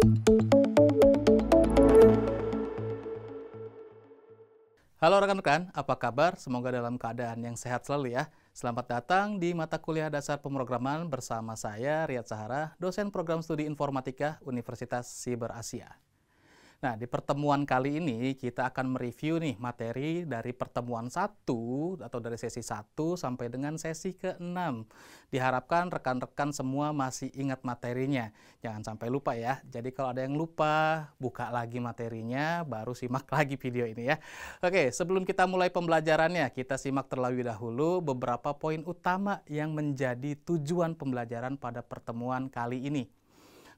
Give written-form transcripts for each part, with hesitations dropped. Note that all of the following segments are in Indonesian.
Halo rekan-rekan, apa kabar? Semoga dalam keadaan yang sehat selalu ya. Selamat datang di mata kuliah dasar pemrograman bersama saya, Riyad Sahara, dosen program studi informatika Universitas Siber Asia. Nah, di pertemuan kali ini kita akan mereview nih materi dari pertemuan 1 atau dari sesi 1 sampai dengan sesi ke-6. Diharapkan rekan-rekan semua masih ingat materinya. Jangan sampai lupa ya. Jadi kalau ada yang lupa, buka lagi materinya, baru simak lagi video ini ya. Oke, sebelum kita mulai pembelajarannya, kita simak terlebih dahulu beberapa poin utama yang menjadi tujuan pembelajaran pada pertemuan kali ini.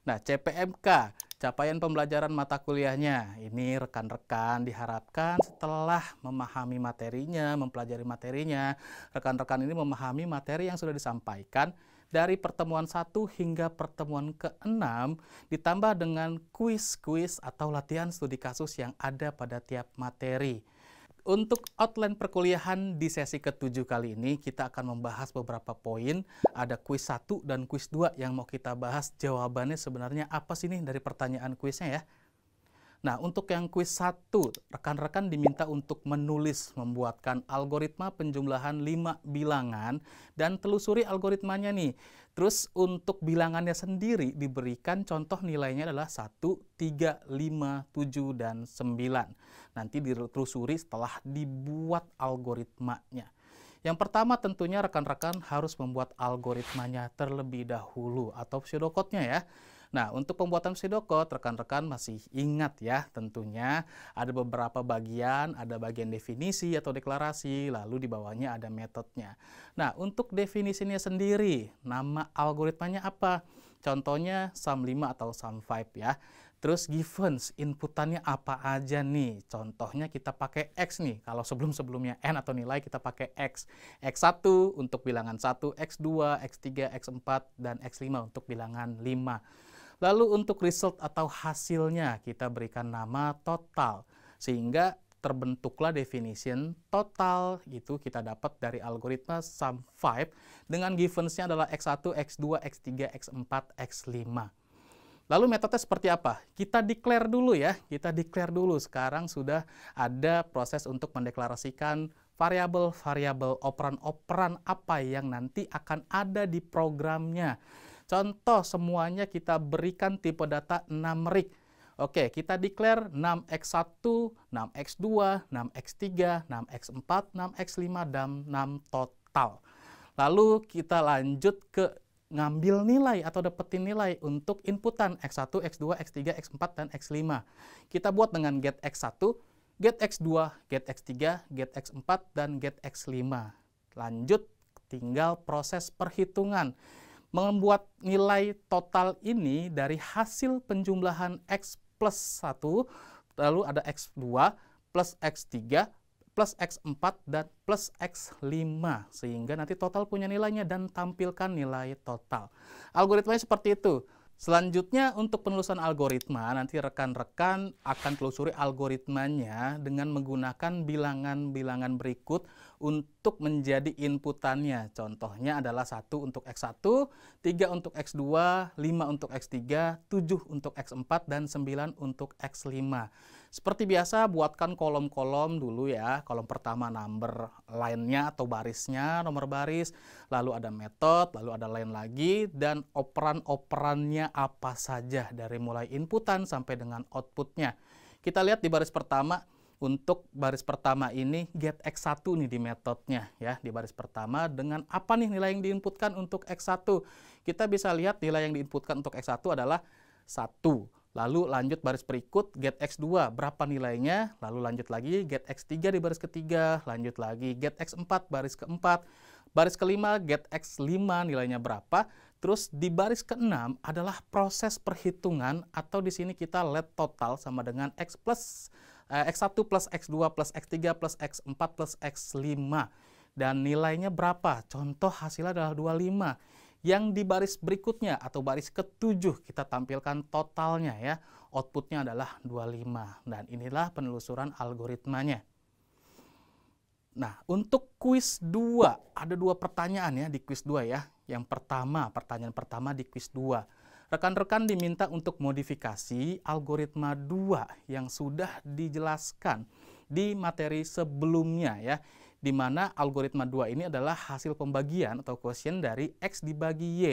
Nah, CPMK, capaian pembelajaran mata kuliahnya. Ini rekan-rekan diharapkan setelah memahami materinya, mempelajari materinya, rekan-rekan ini memahami materi yang sudah disampaikan dari pertemuan 1 hingga pertemuan ke-6, ditambah dengan kuis-kuis atau latihan studi kasus yang ada pada tiap materi. Untuk outline perkuliahan di sesi ke-7 kali ini, kita akan membahas beberapa poin. Ada kuis 1 dan kuis 2 yang mau kita bahas. Jawabannya sebenarnya apa sih nih dari pertanyaan kuisnya ya? Nah, untuk yang kuis 1, rekan-rekan diminta untuk membuatkan algoritma penjumlahan 5 bilangan dan telusuri algoritmanya nih. Terus untuk bilangannya sendiri diberikan contoh nilainya adalah 1, 3, 5, 7, dan 9. Nanti ditelusuri setelah dibuat algoritmanya. Yang pertama tentunya rekan-rekan harus membuat algoritmanya terlebih dahulu atau pseudocode-nya ya. Nah, untuk pembuatan pseudocode, rekan-rekan masih ingat ya, tentunya ada beberapa bagian, ada bagian definisi atau deklarasi, lalu di bawahnya ada metodenya. Nah, untuk definisinya sendiri, nama algoritmanya apa? Contohnya sum5 atau sum5 ya. Terus givens, inputannya apa aja nih? Contohnya kita pakai X nih. Kalau sebelum-sebelumnya N atau nilai kita pakai X. X1 untuk bilangan 1, X2, X3, X4, dan X5 untuk bilangan 5. Lalu untuk result atau hasilnya kita berikan nama total. Sehingga terbentuklah definition total itu kita dapat dari algoritma sum5 dengan givensnya adalah X1, X2, X3, X4, X5. Lalu metodenya seperti apa? Kita declare dulu ya, kita declare dulu. Sekarang sudah ada proses untuk mendeklarasikan variabel-variabel operan-operan apa yang nanti akan ada di programnya. Contoh semuanya kita berikan tipe data numerik. Oke, kita declare 6x1, 6x2, 6x3, 6x4, 6x5, dan 6 total. Lalu kita lanjut ke ngambil nilai atau dapetin nilai untuk inputan X1, X2, X3, X4, dan X5. Kita buat dengan get X1, get X2, get X3, get X4, dan get X5. Lanjut, tinggal proses perhitungan. Membuat nilai total ini dari hasil penjumlahan X plus 1, lalu ada X2, plus X3, plus X4, dan plus X5. Sehingga nanti total punya nilainya dan tampilkan nilai total. Algoritmanya seperti itu. Selanjutnya untuk penelusuran algoritma, nanti rekan-rekan akan telusuri algoritmanya dengan menggunakan bilangan-bilangan berikut untuk menjadi inputannya. Contohnya adalah 1 untuk X1, 3 untuk X2, 5 untuk X3, 7 untuk X4, dan 9 untuk X5. Seperti biasa, buatkan kolom-kolom dulu ya. Kolom pertama number line-nya atau barisnya, nomor baris. Lalu ada metode, lalu ada line lagi. Dan operan-operannya apa saja dari mulai inputan sampai dengan outputnya. Kita lihat di baris pertama. Untuk baris pertama ini get X1 nih di metodenya ya. Di baris pertama dengan apa nih nilai yang diinputkan untuk X1. Kita bisa lihat nilai yang diinputkan untuk X1 adalah 1. Lalu lanjut baris berikut, get X2, berapa nilainya? Lalu lanjut lagi, get X3 di baris ketiga, lanjut lagi, get X4, baris keempat. Baris kelima, get X5, nilainya berapa? Terus di baris keenam adalah proses perhitungan, atau di sini kita let total sama dengan X1 plus X2 plus X3 plus X4 plus X5. Dan nilainya berapa? Contoh hasilnya adalah 25. Yang di baris berikutnya atau baris ke-7 kita tampilkan totalnya ya. Outputnya adalah 25. Dan inilah penelusuran algoritmanya. Nah, untuk kuis 2, ada 2 pertanyaan ya di kuis 2 ya. Yang pertama, pertanyaan pertama di kuis 2. rekan-rekan diminta untuk modifikasi algoritma 2 yang sudah dijelaskan di materi sebelumnya ya, di mana algoritma 2 ini adalah hasil pembagian atau quotient dari X dibagi Y.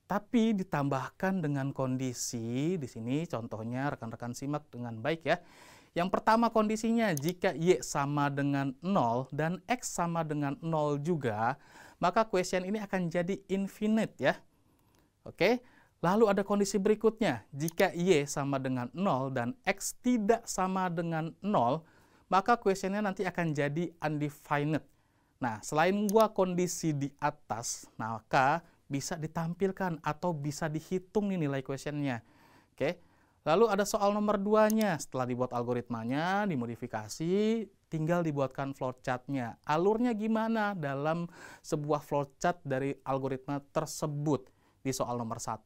Tapi ditambahkan dengan kondisi, di sini contohnya rekan-rekan simak dengan baik ya. Yang pertama kondisinya, jika Y sama dengan 0 dan X sama dengan 0 juga, maka quotient ini akan jadi infinite ya. Oke, lalu ada kondisi berikutnya, jika Y sama dengan 0 dan X tidak sama dengan 0, maka quotient-nya nanti akan jadi undefinite. Nah, selain dua kondisi di atas, maka bisa ditampilkan atau bisa dihitung nih nilai quotient-nya. Oke. Lalu ada soal nomor 2-nya. Setelah dibuat algoritmanya, dimodifikasi, tinggal dibuatkan flowchart-nya. Alurnya gimana dalam sebuah flowchart dari algoritma tersebut di soal nomor 1.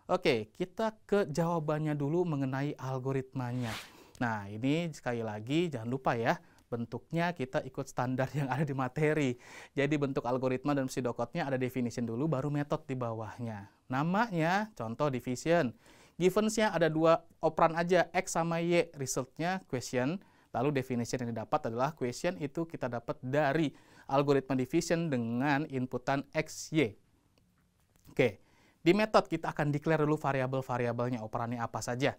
Oke, kita ke jawabannya dulu mengenai algoritmanya. Nah, ini sekali lagi jangan lupa ya, bentuknya kita ikut standar yang ada di materi. Jadi bentuk algoritma dan pseudocode-nya ada definition dulu, baru metode di bawahnya. Namanya, contoh division. Givens-nya ada dua operan aja, X sama Y, result-nya quotient. Lalu definition yang didapat adalah quotient itu kita dapat dari algoritma division dengan inputan X, Y. Oke, di metode kita akan declare dulu variabel-variabelnya, operannya apa saja.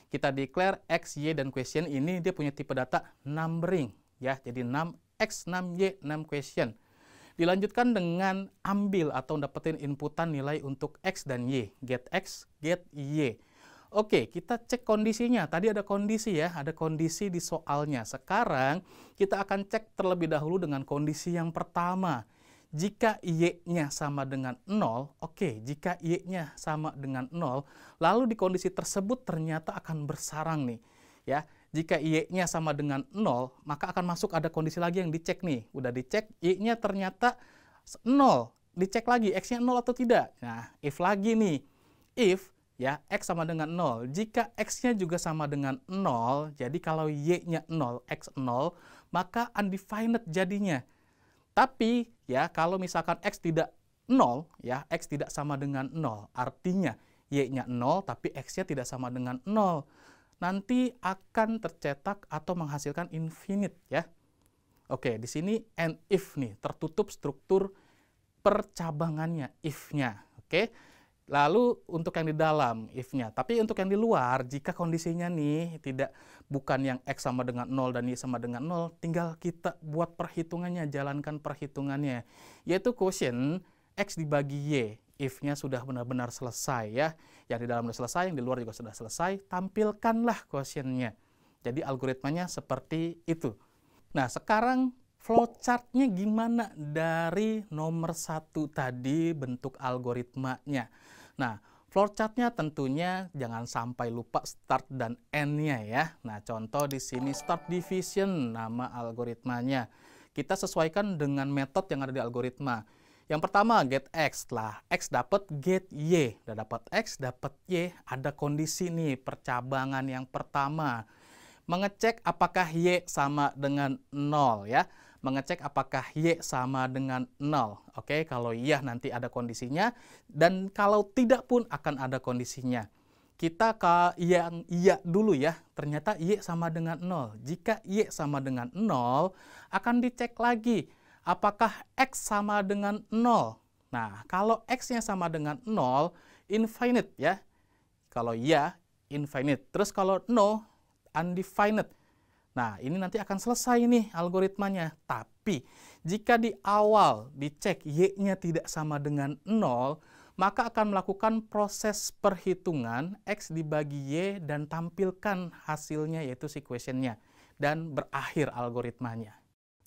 Kita declare X, Y, dan quotient ini dia punya tipe data numbering. Ya, jadi 6X, 6Y, 6 quotient. Dilanjutkan dengan ambil atau dapetin inputan nilai untuk X dan Y. Get X, get Y. Oke, kita cek kondisinya. Tadi ada kondisi ya, ada kondisi di soalnya. Sekarang kita akan cek terlebih dahulu dengan kondisi yang pertama. Jika Y-nya sama dengan 0, oke, jika Y-nya sama dengan 0, lalu di kondisi tersebut ternyata akan bersarang nih. Ya, jika Y-nya sama dengan 0, maka akan masuk ada kondisi lagi yang dicek nih. Udah dicek, Y-nya ternyata 0. Dicek lagi, X-nya 0 atau tidak. Nah, if lagi nih. If, ya, X sama dengan 0. Jika X-nya juga sama dengan 0, jadi kalau Y-nya 0, X 0, maka undefinite jadinya. Tapi, ya, kalau misalkan X tidak 0, ya, X tidak sama dengan 0. Artinya, Y-nya 0, tapi X-nya tidak sama dengan 0. Nanti akan tercetak atau menghasilkan infinite ya. Oke, di sini and if nih, tertutup struktur percabangannya, if-nya. Oke. Lalu untuk yang di dalam if-nya, tapi untuk yang di luar jika kondisinya nih bukan yang X sama dengan 0 dan Y sama dengan 0, tinggal kita buat perhitungannya, jalankan perhitungannya. Yaitu quotient X dibagi Y. If-nya sudah benar-benar selesai ya. Yang di dalam sudah selesai, yang di luar juga sudah selesai, tampilkanlah quotient-nya. Jadi algoritmanya seperti itu. Nah, sekarang flowchart-nya gimana dari nomor 1 tadi bentuk algoritmanya. Nah, flowchart-nya tentunya jangan sampai lupa start dan end-nya ya. Nah, contoh di sini start division nama algoritmanya. Kita sesuaikan dengan metode yang ada di algoritma. Yang pertama get X, lah X dapat get Y. Udah dapat X, dapat Y, ada kondisi nih percabangan yang pertama. Mengecek apakah Y sama dengan 0 ya. Mengecek apakah Y sama dengan 0. Oke, kalau iya nanti ada kondisinya. Dan kalau tidak pun akan ada kondisinya. Kita ke yang iya dulu ya. Ternyata Y sama dengan 0. Jika Y sama dengan 0, akan dicek lagi. Apakah X sama dengan 0? Nah, kalau X-nya sama dengan 0, infinite ya. Kalau iya, infinite. Terus kalau no, undefinite. Nah, ini nanti akan selesai nih algoritmanya. Tapi, jika di awal dicek Y-nya tidak sama dengan 0, maka akan melakukan proses perhitungan X dibagi Y dan tampilkan hasilnya yaitu si quotient-nya. Dan berakhir algoritmanya.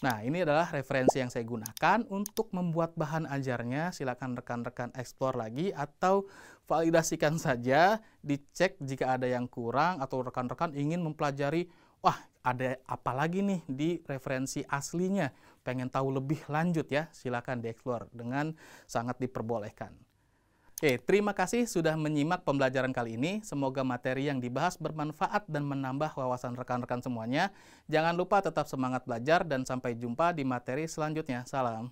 Nah, ini adalah referensi yang saya gunakan untuk membuat bahan ajarnya. Silakan rekan-rekan explore lagi atau validasikan saja, dicek jika ada yang kurang atau rekan-rekan ingin mempelajari, wah ada apa lagi nih di referensi aslinya, pengen tahu lebih lanjut ya, silakan di-explore dengan sangat diperbolehkan. Oke, terima kasih sudah menyimak pembelajaran kali ini. Semoga materi yang dibahas bermanfaat dan menambah wawasan rekan-rekan semuanya. Jangan lupa tetap semangat belajar dan sampai jumpa di materi selanjutnya. Salam.